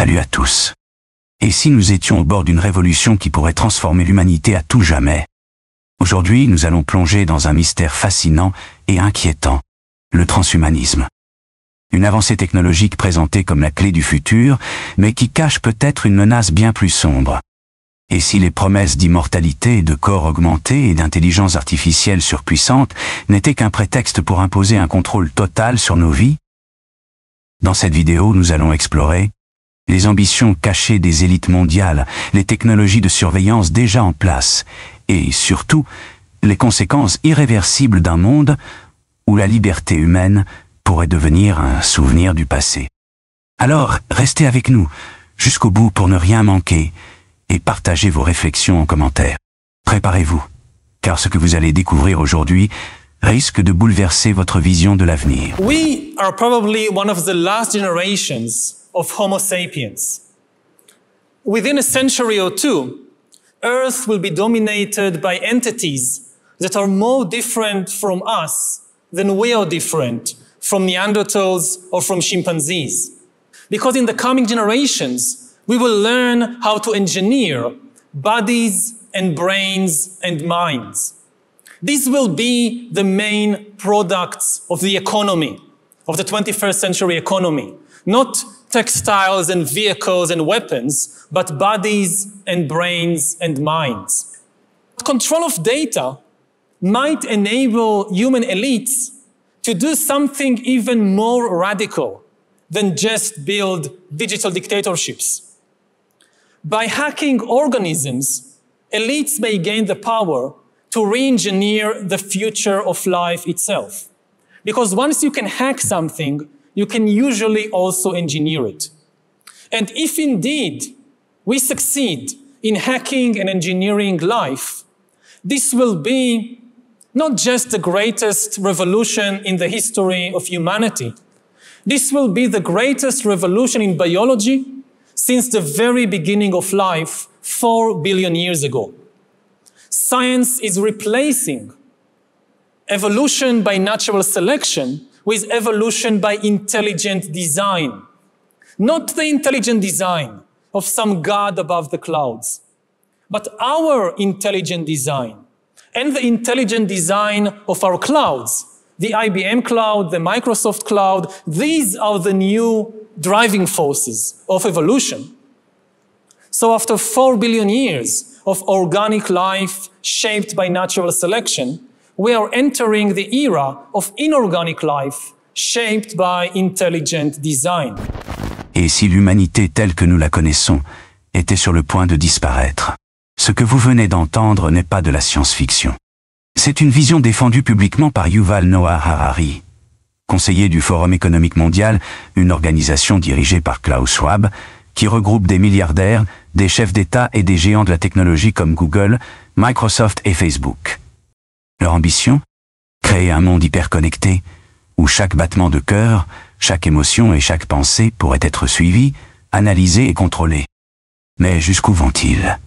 Salut à tous. Et si nous étions au bord d'une révolution qui pourrait transformer l'humanité à tout jamais? Aujourd'hui, nous allons plonger dans un mystère fascinant et inquiétant, le transhumanisme. Une avancée technologique présentée comme la clé du futur, mais qui cache peut-être une menace bien plus sombre. Et si les promesses d'immortalité, de corps augmentés et d'intelligence artificielle surpuissante n'étaient qu'un prétexte pour imposer un contrôle total sur nos vies? Dans cette vidéo, nous allons explorer les ambitions cachées des élites mondiales, les technologies de surveillance déjà en place, et surtout, les conséquences irréversibles d'un monde où la liberté humaine pourrait devenir un souvenir du passé. Alors, restez avec nous jusqu'au bout pour ne rien manquer et partagez vos réflexions en commentaire. Préparez-vous, car ce que vous allez découvrir aujourd'hui risque de bouleverser votre vision de l'avenir. We are probably one of the last generations of Homo sapiens. Within a century or two, Earth will be dominated by entities that are more different from us than we are different from Neanderthals or from chimpanzees. Because in the coming generations, we will learn how to engineer bodies and brains and minds. These will be the main products of the economy, of the 21st century economy. Not textiles and vehicles and weapons, but bodies and brains and minds. Control of data might enable human elites to do something even more radical than just build digital dictatorships. By hacking organisms, elites may gain the power to re-engineer the future of life itself. Because once you can hack something, you can usually also engineer it. And if indeed we succeed in hacking and engineering life, this will be not just the greatest revolution in the history of humanity. This will be the greatest revolution in biology since the very beginning of life 4 billion years ago. Science is replacing evolution by natural selection with evolution by intelligent design. Not the intelligent design of some god above the clouds, but our intelligent design and the intelligent design of our clouds, the IBM cloud, the Microsoft cloud. These are the new driving forces of evolution. So after 4 billion years of organic life shaped by natural selection, we are entering the era of inorganic life shaped by intelligent design. Et si l'humanité telle que nous la connaissons était sur le point de disparaître? Ce que vous venez d'entendre n'est pas de la science-fiction. C'est une vision défendue publiquement par Yuval Noah Harari, conseiller du Forum économique mondial, une organisation dirigée par Klaus Schwab, qui regroupe des milliardaires, des chefs d'État et des géants de la technologie comme Google, Microsoft et Facebook. Leur ambition? Créer un monde hyperconnecté, où chaque battement de cœur, chaque émotion et chaque pensée pourraient être suivis, analysés et contrôlés. Mais jusqu'où vont-ils?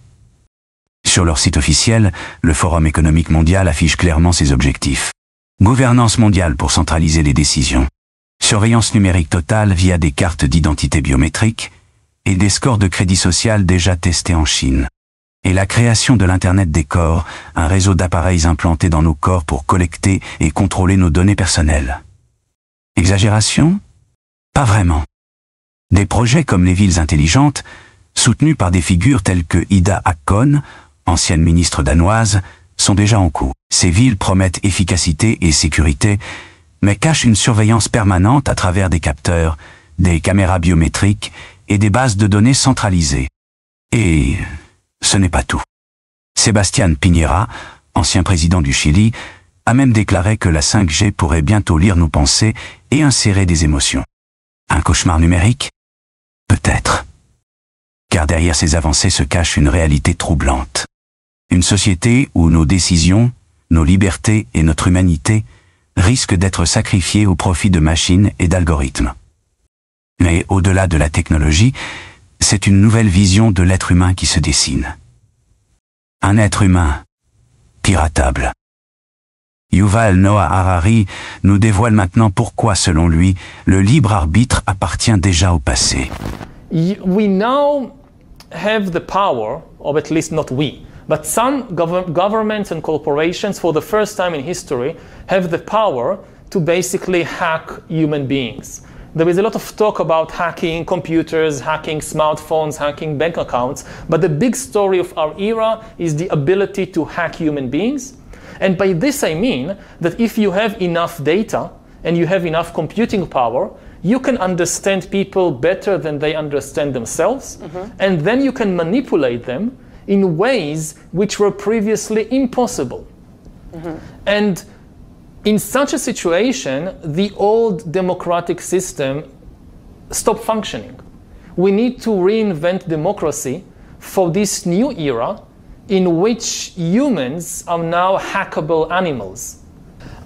Sur leur site officiel, le Forum économique mondial affiche clairement ses objectifs. Gouvernance mondiale pour centraliser les décisions. Surveillance numérique totale via des cartes d'identité biométriques et des scores de crédit social déjà testés en Chine. Et la création de l'Internet des corps, un réseau d'appareils implantés dans nos corps pour collecter et contrôler nos données personnelles. Exagération? Pas vraiment. Des projets comme les villes intelligentes, soutenus par des figures telles que Ida Haakon, ancienne ministre danoise, sont déjà en cours. Ces villes promettent efficacité et sécurité, mais cachent une surveillance permanente à travers des capteurs, des caméras biométriques et des bases de données centralisées. Et ce n'est pas tout. Sebastián Piñera, ancien président du Chili, a même déclaré que la 5G pourrait bientôt lire nos pensées et insérer des émotions. Un cauchemar numérique? Peut-être. Car derrière ces avancées se cache une réalité troublante. Une société où nos décisions, nos libertés et notre humanité risquent d'être sacrifiées au profit de machines et d'algorithmes. Mais au-delà de la technologie, c'est une nouvelle vision de l'être humain qui se dessine. Un être humain piratable. Yuval Noah Harari nous dévoile maintenant pourquoi, selon lui, le libre arbitre appartient déjà au passé. we now have the power, or at least not we, but some governments and corporations for the first time in history have the power to basically hack human beings. There is a lot of talk about hacking computers, hacking smartphones, hacking bank accounts, but the big story of our era is the ability to hack human beings. And by this I mean that if you have enough data and you have enough computing power, you can understand people better than they understand themselves, and then you can manipulate them in ways which were previously impossible. And in such a situation, the old democratic system stopped functioning. We need to reinvent democracy for this new era in which humans are now hackable animals.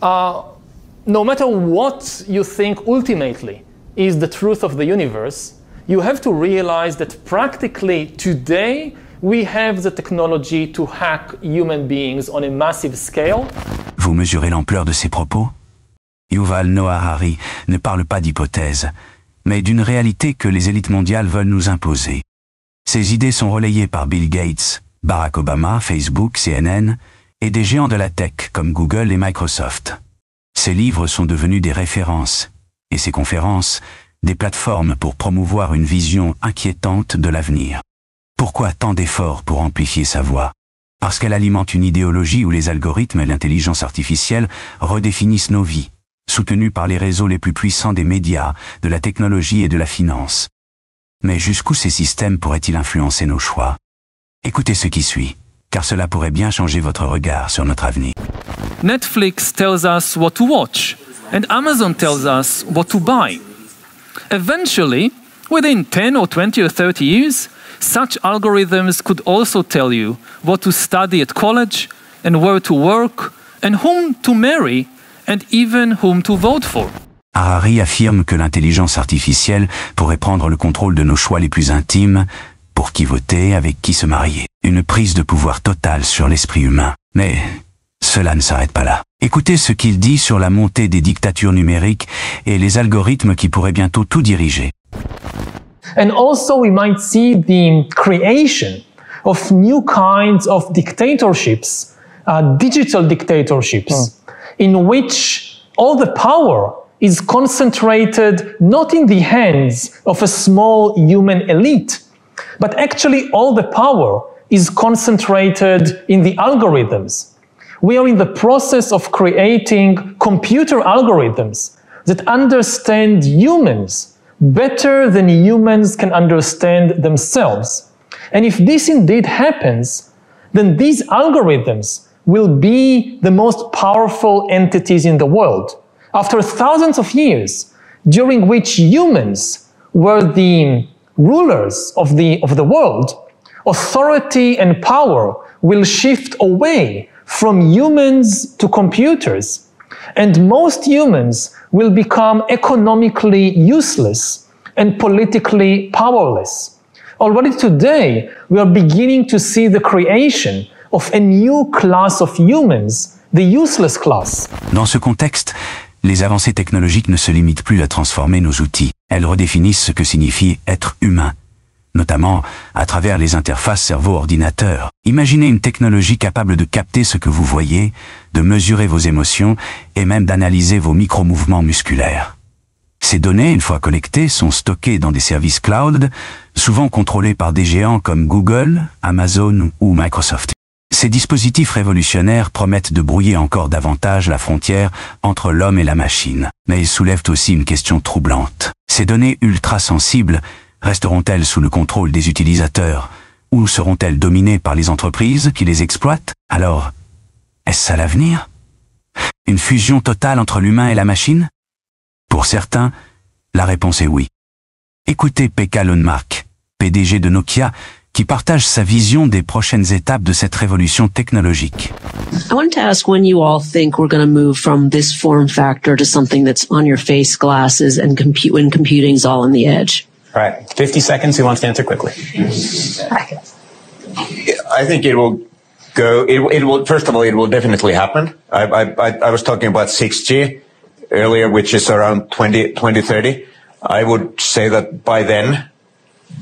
No matter what you think ultimately is the truth of the universe, you have to realize that practically today we have the technology to hack human beings on a massive scale. Vous mesurez l'ampleur de ces propos? Yuval Noah Harari ne parle pas d'hypothèse, mais d'une réalité que les élites mondiales veulent nous imposer. Ces idées sont relayées par Bill Gates, Barack Obama, Facebook, CNN et des géants de la tech comme Google et Microsoft. Ces livres sont devenus des références et ces conférences, des plateformes pour promouvoir une vision inquiétante de l'avenir. Pourquoi tant d'efforts pour amplifier sa voix? Parce qu'elle alimente une idéologie où les algorithmes et l'intelligence artificielle redéfinissent nos vies, soutenus par les réseaux les plus puissants des médias, de la technologie et de la finance. Mais jusqu'où ces systèmes pourraient-ils influencer nos choix? Écoutez ce qui suit, car cela pourrait bien changer votre regard sur notre avenir. Netflix tells us what to watch, and Amazon tells us what to buy. Eventually, within 10 or 20 or 30 years, such algorithms could also tell you what to study at college, and where to work, and whom to marry, and even whom to vote for. Harari affirme que l'intelligence artificielle pourrait prendre le contrôle de nos choix les plus intimes, pour qui voter, avec qui se marier. Une prise de pouvoir totale sur l'esprit humain. Mais cela ne s'arrête pas là. Écoutez ce qu'il dit sur la montée des dictatures numériques et les algorithmes qui pourraient bientôt tout diriger. And also we might see the creation of new kinds of dictatorships, digital dictatorships, in which all the power is concentrated not in the hands of a small human elite, but actually all the power is concentrated in the algorithms. We are in the process of creating computer algorithms that understand humans better than humans can understand themselves. And if this indeed happens, then these algorithms will be the most powerful entities in the world. After thousands of years, during which humans were the rulers of the world, authority and power will shift away from humans to computers, and most humans will become economically useless and politically powerless. Already today, we are beginning to see the creation of a new class of humans, the useless class. Dans ce contexte, les avancées technologiques ne se limitent plus à transformer nos outils. Elles redéfinissent ce que signifie être humain, notamment à travers les interfaces cerveau-ordinateur. Imaginez une technologie capable de capter ce que vous voyez, de mesurer vos émotions et même d'analyser vos micro-mouvements musculaires. Ces données, une fois collectées, sont stockées dans des services cloud, souvent contrôlés par des géants comme Google, Amazon ou Microsoft. Ces dispositifs révolutionnaires promettent de brouiller encore davantage la frontière entre l'homme et la machine. Mais ils soulèvent aussi une question troublante. Ces données ultra-sensibles resteront-elles sous le contrôle des utilisateurs ou seront-elles dominées par les entreprises qui les exploitent? Alors, est-ce ça l'avenir? Une fusion totale entre l'humain et la machine? Pour certains, la réponse est oui. Écoutez Pekka Lundmark, PDG de Nokia, qui partage sa vision des prochaines étapes de cette révolution technologique. I wanted to ask when you all think we're going to move from this form factor to something that's on your face, glasses, and when computing's all on the edge. All right, 50 seconds. Who wants to answer quickly? I think it will go. It will. First of all, it will definitely happen. I was talking about 6G earlier, which is around 2030. I would say that by then,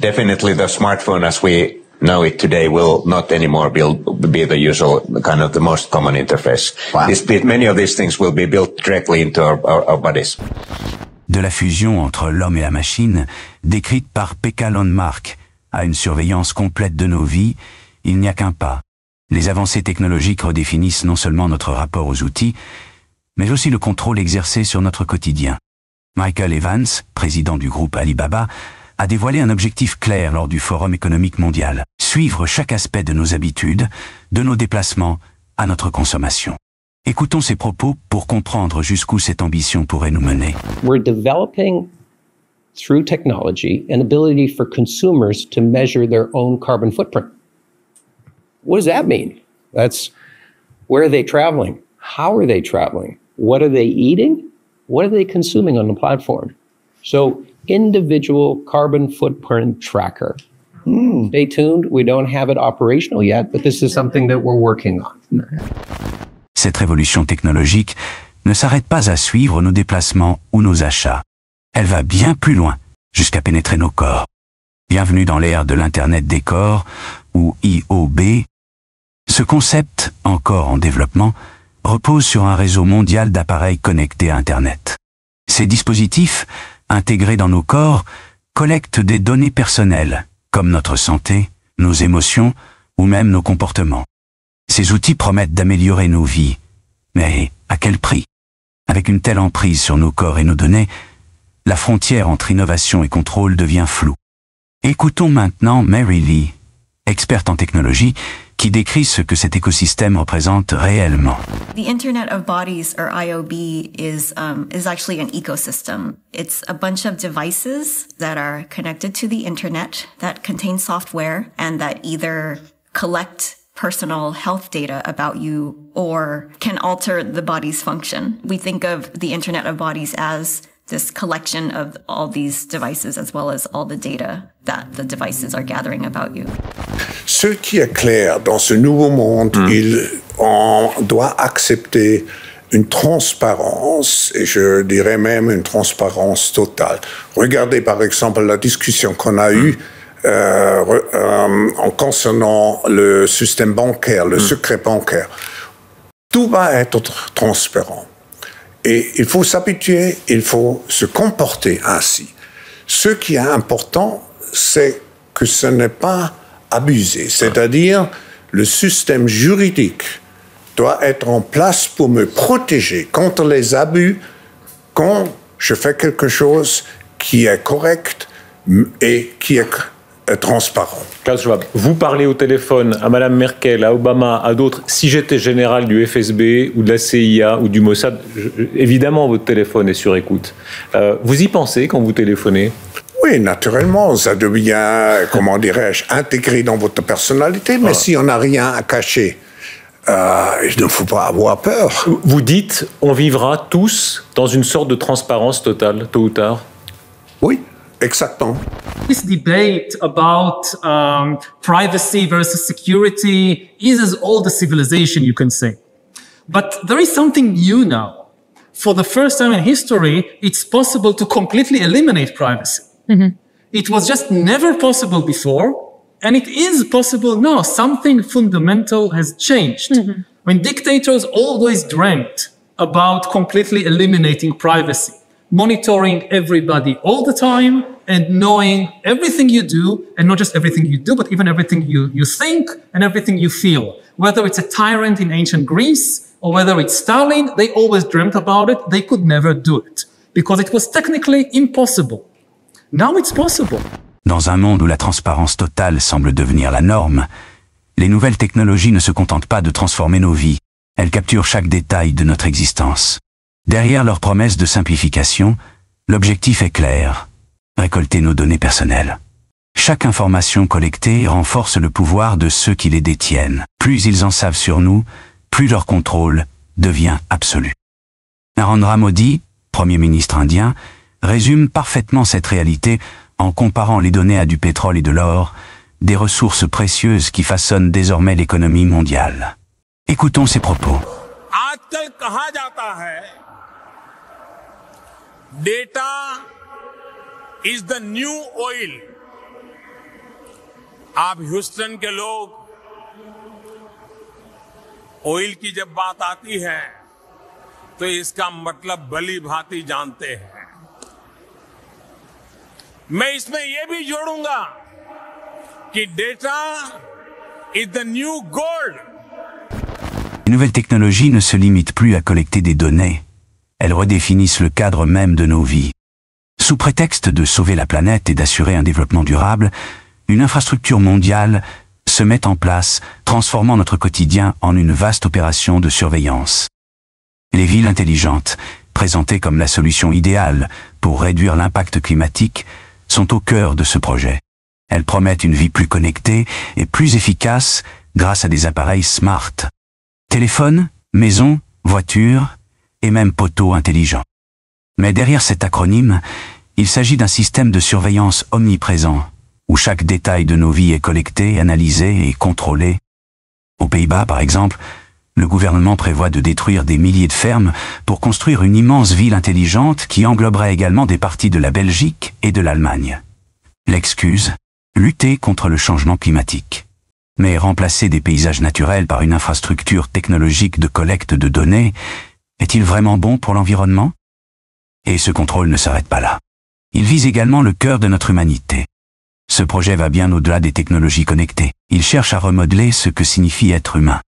definitely the smartphone as we know it today will not anymore be the usual kind of the most common interface. Wow. Many of these things will be built directly into our bodies. De la fusion entre l'homme et la machine, décrite par Pekka Lundmark, à une surveillance complète de nos vies, il n'y a qu'un pas. Les avancées technologiques redéfinissent non seulement notre rapport aux outils, mais aussi le contrôle exercé sur notre quotidien. Michael Evans, président du groupe Alibaba, a dévoilé un objectif clair lors du Forum économique mondial. Suivre chaque aspect de nos habitudes, de nos déplacements à notre consommation. Écoutons ses propos pour comprendre jusqu'où cette ambition pourrait nous mener. We're developing, through technology, an ability for consumers to measure their own carbon footprint. What does that mean? That's where are they traveling? How are they traveling? What are they eating? What are they consuming on the platform? So, individual carbon footprint tracker. Stay tuned. We don't have it operational yet, but this is something that we're working on. Cette révolution technologique ne s'arrête pas à suivre nos déplacements ou nos achats. Elle va bien plus loin, jusqu'à pénétrer nos corps. Bienvenue dans l'ère de l'Internet des corps, ou IOB. Ce concept, encore en développement, repose sur un réseau mondial d'appareils connectés à Internet. Ces dispositifs, intégrés dans nos corps, collectent des données personnelles, comme notre santé, nos émotions ou même nos comportements. Ces outils promettent d'améliorer nos vies. Mais à quel prix? Avec une telle emprise sur nos corps et nos données, la frontière entre innovation et contrôle devient floue. Écoutons maintenant Mary Lee, experte en technologie, qui décrit ce que cet écosystème représente réellement. The Internet of Bodies, or IOB, is actually an ecosystem. It's a bunch of devices that are connected to the Internet that contain software and that either collect personal health data about you or can alter the body's function. We think of the Internet of Bodies as this collection of all these devices as well as all the data that the devices are gathering about you. Ce qui est clair dans ce nouveau monde, on doit accepter une transparence, et je dirais même une transparence totale. Regardez par exemple la discussion qu'on a eue en concernant le système bancaire, le secret bancaire. Tout va être transparent. Et il faut s'habituer, il faut se comporter ainsi. Ce qui est important, c'est que ce n'est pas abusé. C'est-à-dire, le système juridique doit être en place pour me protéger contre les abus quand je fais quelque chose qui est correct et qui est transparent. Klaus Schwab, vous parlez au téléphone à Madame Merkel, à Obama, à d'autres. Si j'étais général du FSB ou de la CIA ou du Mossad, évidemment votre téléphone est sur écoute. Vous y pensez quand vous téléphonez? Oui, naturellement, ça devient, comment dirais-je, intégré dans votre personnalité, mais si on n'a rien à cacher, il ne faut pas avoir peur. Vous dites, on vivra tous dans une sorte de transparence totale, tôt ou tard? Oui. Exactly. This debate about privacy versus security is as old as civilization, you can say. But there is something new now. For the first time in history, it's possible to completely eliminate privacy. It was just never possible before, and it is possible now. Something fundamental has changed. When dictators always dreamt about completely eliminating privacy, monitoring everybody all the time and knowing everything you do, and not just everything you do, but even everything you think and everything you feel. Whether it's a tyrant in ancient Greece or whether it's Stalin, they always dreamt about it. They could never do it because it was technically impossible. Now it's possible. Dans un monde où la transparence totale semble devenir la norme, les nouvelles technologies ne se contentent pas de transformer nos vies. Elles capturent chaque détail de notre existence. Derrière leurs promesses de simplification, l'objectif est clair, récolter nos données personnelles. Chaque information collectée renforce le pouvoir de ceux qui les détiennent. Plus ils en savent sur nous, plus leur contrôle devient absolu. Narendra Modi, Premier ministre indien, résume parfaitement cette réalité en comparant les données à du pétrole et de l'or, des ressources précieuses qui façonnent désormais l'économie mondiale. Écoutons ses propos. Data is the new oil. आप ह्यूस्टन के लोग ऑयल की जब बात आती है तो इसका मतलब भली भांति जानते हैं। मैं इसमें यह भी जोड़ूंगा कि data is the new gold. Les nouvelles technologies ne se limitent plus à collecter des données. Elles redéfinissent le cadre même de nos vies. Sous prétexte de sauver la planète et d'assurer un développement durable, une infrastructure mondiale se met en place, transformant notre quotidien en une vaste opération de surveillance. Les villes intelligentes, présentées comme la solution idéale pour réduire l'impact climatique, sont au cœur de ce projet. Elles promettent une vie plus connectée et plus efficace grâce à des appareils smart. Téléphones, maisons, voitures et même poteaux intelligents. Mais derrière cet acronyme, il s'agit d'un système de surveillance omniprésent, où chaque détail de nos vies est collecté, analysé et contrôlé. Aux Pays-Bas, par exemple, le gouvernement prévoit de détruire des milliers de fermes pour construire une immense ville intelligente qui engloberait également des parties de la Belgique et de l'Allemagne. L'excuse, lutter contre le changement climatique. Mais remplacer des paysages naturels par une infrastructure technologique de collecte de données, est-il vraiment bon pour l'environnement? Et ce contrôle ne s'arrête pas là. Il vise également le cœur de notre humanité. Ce projet va bien au-delà des technologies connectées. Il cherche à remodeler ce que signifie être humain.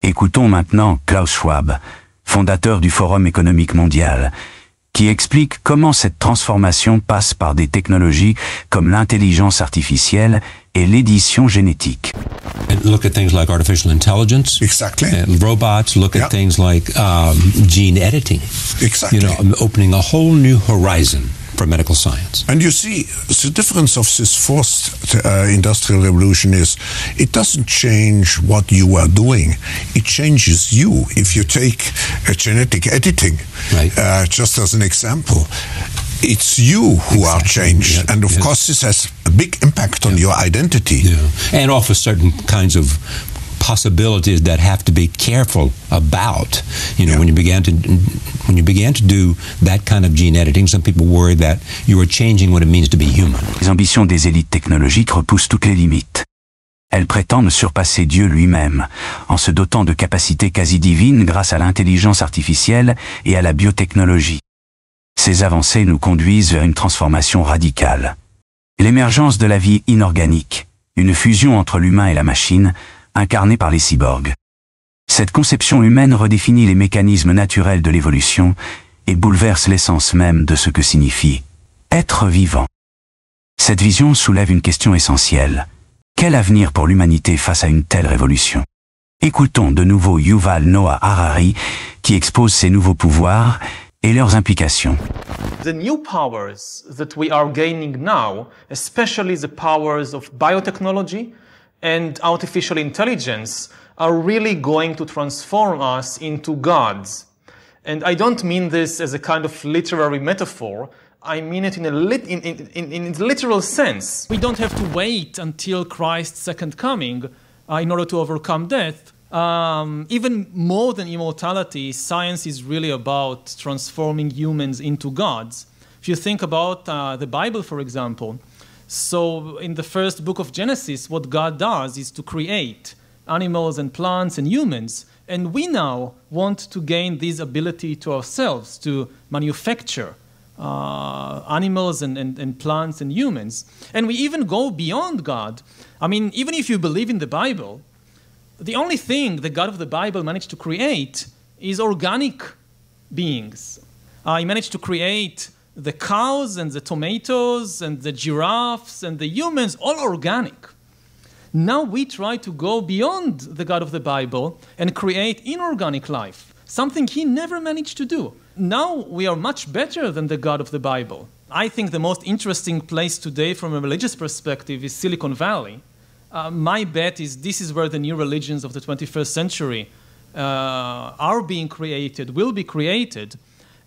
Écoutons maintenant Klaus Schwab, fondateur du Forum économique mondial, qui explique comment cette transformation passe par des technologies comme l'intelligence artificielle et l'édition génétique. And look at things like artificial intelligence. Exactly. And robots. Look at things like gene editing. Exactly. You know, opening a whole new horizon for medical science. And you see, the difference of this fourth industrial revolution is it doesn't change what you are doing. It changes you. If you take genetic editing, right. Just as an example, it's you who are changed. Yeah, and of course, this has a big impact on your identity. Yeah. And offers certain kinds of possibilities that have to be careful about. You know, when you began to do that kind of gene editing, some people worry that you are changing what it means to be human. Les ambitions des élites technologiques repoussent toutes les limites. Elles prétendent surpasser Dieu lui-même, en se dotant de capacités quasi divines grâce à l'intelligence artificielle et à la biotechnologie. Ces avancées nous conduisent vers une transformation radicale. L'émergence de la vie inorganique, une fusion entre l'humain et la machine, incarnée par les cyborgs. Cette conception humaine redéfinit les mécanismes naturels de l'évolution et bouleverse l'essence même de ce que signifie être vivant. Cette vision soulève une question essentielle. Quel avenir pour l'humanité face à une telle révolution? Écoutons de nouveau Yuval Noah Harari qui expose ces nouveaux pouvoirs et leurs implications. The new powers that we are gaining now, especially the powers of biotechnology and artificial intelligence, are really going to transform us into gods. And I don't mean this as a kind of literary metaphor. I mean it in a literal sense. We don't have to wait until Christ's second coming in order to overcome death. Even more than immortality, science is really about transforming humans into gods. If you think about the Bible, for example, so in the first book of Genesis, what God does is to create animals and plants and humans. And we now want to gain this ability to ourselves, to manufacture animals and plants and humans. And we even go beyond God. I mean, even if you believe in the Bible, the only thing the God of the Bible managed to create is organic beings. He managed to create the cows and the tomatoes and the giraffes and the humans, all organic. Now we try to go beyond the God of the Bible and create inorganic life, something he never managed to do. Now we are much better than the God of the Bible. I think the most interesting place today from a religious perspective is Silicon Valley. My bet is this is where the new religions of the 21st century are being created, will be created.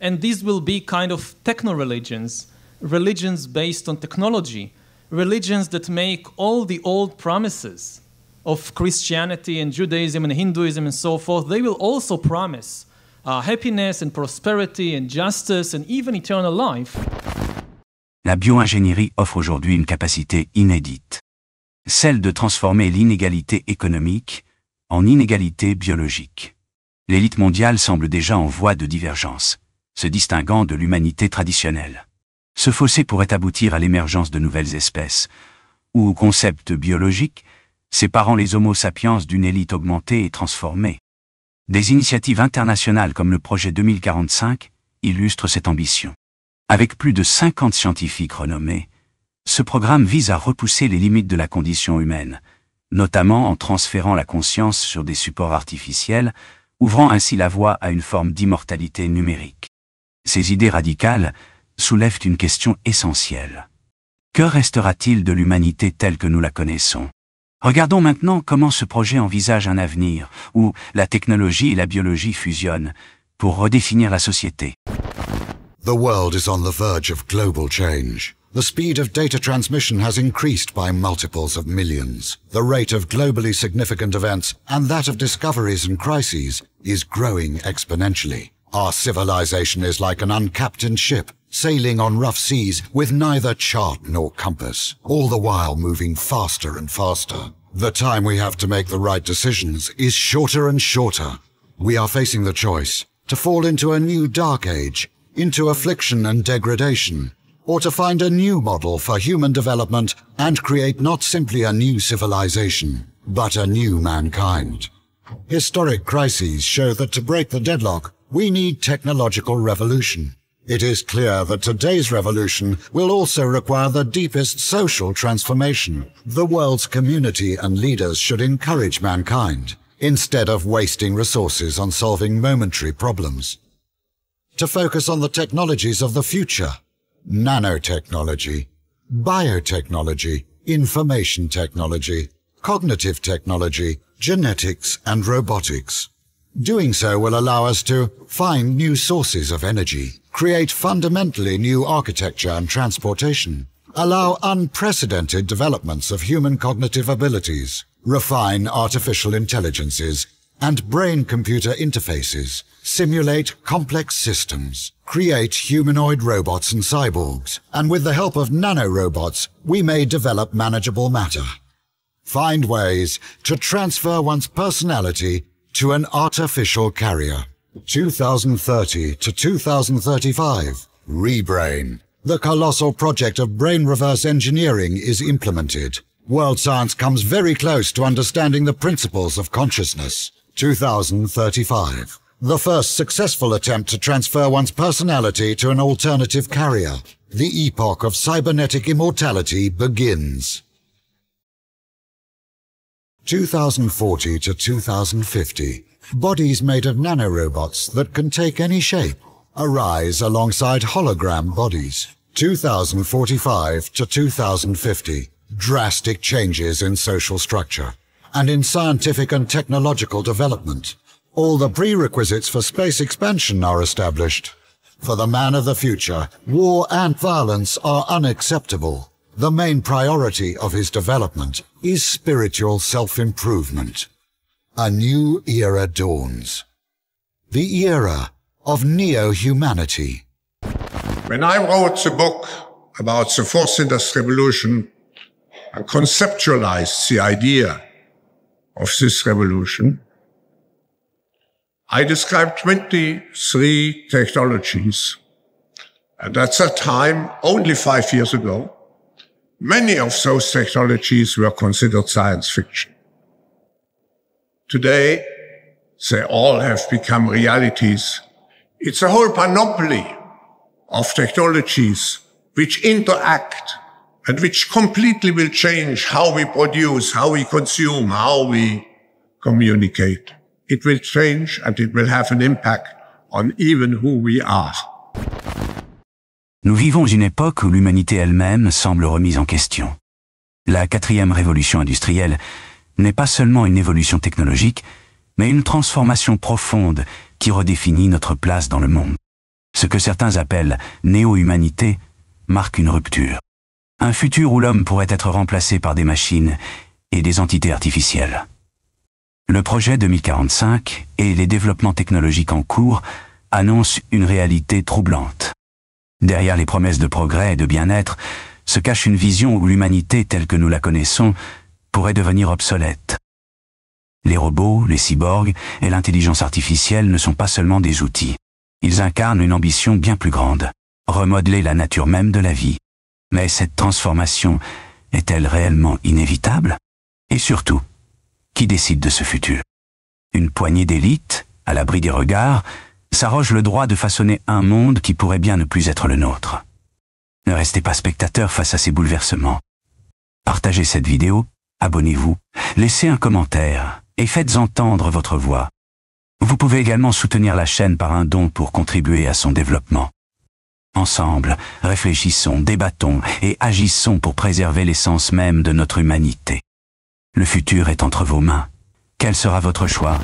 And these will be kind of techno-religions, religions based on technology, religions that make all the old promises of Christianity and Judaism and Hinduism and so forth. They will also promise happiness and prosperity and justice and even eternal life. La bio-ingénierie offre aujourd'hui une capacité inédite. celle de transformer l'inégalité économique en inégalité biologique. L'élite mondiale semble déjà en voie de divergence, se distinguant de l'humanité traditionnelle. Ce fossé pourrait aboutir à l'émergence de nouvelles espèces, ou au concept biologique, séparant les Homo sapiens d'une élite augmentée et transformée. Des initiatives internationales comme le projet 2045 illustrent cette ambition. Avec plus de 50 scientifiques renommés, ce programme vise à repousser les limites de la condition humaine, notamment en transférant la conscience sur des supports artificiels, ouvrant ainsi la voie à une forme d'immortalité numérique. Ces idées radicales soulèvent une question essentielle. Que restera-t-il de l'humanité telle que nous la connaissons? Regardons maintenant comment ce projet envisage un avenir où la technologie et la biologie fusionnent pour redéfinir la société. The world is on the verge of global change. The speed of data transmission has increased by multiples of millions. The rate of globally significant events and that of discoveries and crises is growing exponentially. Our civilization is like an uncaptained ship, sailing on rough seas with neither chart nor compass, all the while moving faster and faster. The time we have to make the right decisions is shorter and shorter. We are facing the choice to fall into a new dark age, into affliction and degradation, or to find a new model for human development and create not simply a new civilization, but a new mankind. Historic crises show that to break the deadlock, we need technological revolution. It is clear that today's revolution will also require the deepest social transformation. The world's community and leaders should encourage mankind, instead of wasting resources on solving momentary problems, to focus on the technologies of the future: nanotechnology, biotechnology, information technology, cognitive technology, genetics and robotics. Doing so will allow us to find new sources of energy, create fundamentally new architecture and transportation, allow unprecedented developments of human cognitive abilities, refine artificial intelligences and brain-computer interfaces, simulate complex systems, create humanoid robots and cyborgs, and with the help of nanorobots, we may develop manageable matter. Find ways to transfer one's personality to an artificial carrier. 2030 to 2035. Rebrain. The colossal project of brain reverse engineering is implemented. World science comes very close to understanding the principles of consciousness. 2035. The first successful attempt to transfer one's personality to an alternative carrier. The epoch of cybernetic immortality begins. 2040 to 2050. Bodies made of nanorobots that can take any shape arise alongside hologram bodies. 2045 to 2050. Drastic changes in social structure and in scientific and technological development. All the prerequisites for space expansion are established. For the man of the future, war and violence are unacceptable. The main priority of his development is spiritual self-improvement. A new era dawns. The era of neo-humanity. When I wrote the book about the fourth industrial revolution and conceptualized the idea of this revolution, I described 23 technologies. And at that time, only 5 years ago, many of those technologies were considered science fiction. Today, they all have become realities. It's a whole panoply of technologies which interact and which completely will change how we produce, how we consume, how we communicate. It will change and it will have an impact on even who we are. Nous vivons une époque où l'humanité elle-même semble remise en question. La 4e révolution industrielle n'est pas seulement une évolution technologique, mais une transformation profonde qui redéfinit notre place dans le monde. Ce que certains appellent néo-humanité marque une rupture. Un futur où l'homme pourrait être remplacé par des machines et des entités artificielles. Le projet 2045 et les développements technologiques en cours annoncent une réalité troublante. Derrière les promesses de progrès et de bien-être se cache une vision où l'humanité telle que nous la connaissons pourrait devenir obsolète. Les robots, les cyborgs et l'intelligence artificielle ne sont pas seulement des outils. Ils incarnent une ambition bien plus grande, remodeler la nature même de la vie. Mais cette transformation est-elle réellement inévitable? Et surtout, qui décide de ce futur? Une poignée d'élites, à l'abri des regards, s'arroge le droit de façonner un monde qui pourrait bien ne plus être le nôtre. Ne restez pas spectateurs face à ces bouleversements. Partagez cette vidéo, abonnez-vous, laissez un commentaire et faites entendre votre voix. Vous pouvez également soutenir la chaîne par un don pour contribuer à son développement. Ensemble, réfléchissons, débattons et agissons pour préserver l'essence même de notre humanité. Le futur est entre vos mains. Quel sera votre choix ?